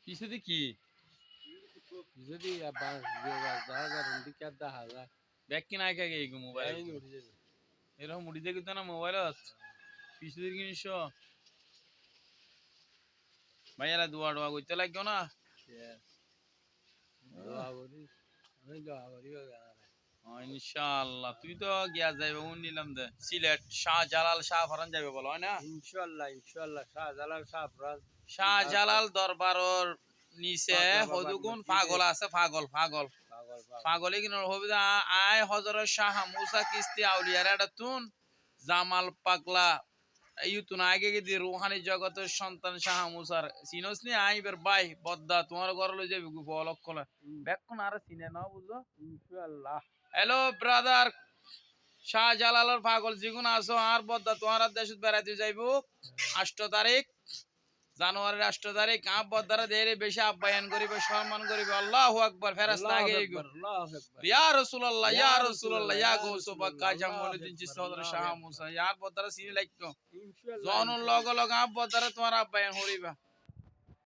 পিছে কি যদি বাস দেখা যায় দিকে দেখা যায় ব্যাগ কিনা আগে গিয়ে মোবাইল এই উঠে যাবে এরকম মুড়ি দেখি তো না মোবাইল পিছে জিনিস ভাইয়ারা দোয়া ডোয়া করতে লাগবে না দোয়া করি আমি দোয়া করি ইনশাআল্লাহ তুই তো গিয়া যাইবে নিলাম দে সিলেট শাহজালাল শাহ ফরান যাবে বলো হয় না ইনশাআল্লাহ ইনশাআল্লাহ শাহজালাল শাহফরাজ শাহজালাল দরবারর নিচে হদুগুন পাগল আছে পাগল পাগল পাগল পাগল পাগলে কিন হবে আয় হজরত শাহ মুসা কিস্তি আউলিয়ার এটা তুন জামাল পাগলা ইউতুন আগে গিয়ে রুহানি জগতের সন্তান শাহ মুসার চিনস নি আইবের বাই বদ্দা তোমার ঘর লই যাবি গুপ অলক্ষলা বেক্ষণ আর চিনে না বুঝো ইনশাআল্লাহ হ্যালো ব্রাদার শাহজালালের পাগল যেগুন আছো আর বদ্দা তোমার দেশত বেড়াইতে যাইব 8 তারিখ জানুয়ারির 8 তারিখ আপ বদ্দারা দেরে বেশি আপ্যায়ন করিবে সম্মান করিবে আল্লাহু আকবার ফেরেশতা আগে আল্লাহু আকবার ইয়া রাসূলুল্লাহ ইয়া রাসূলুল্লাহ ইয়া গৌসু পাক্কা জামুদ্দিন চিশতি শাহ মুসা ইয়ার বদ্দারা সিনি লাগতো ইনশাআল্লাহ জনন লগ লগ আপ বদ্দারা তোমার আপ্যায়ন করিবা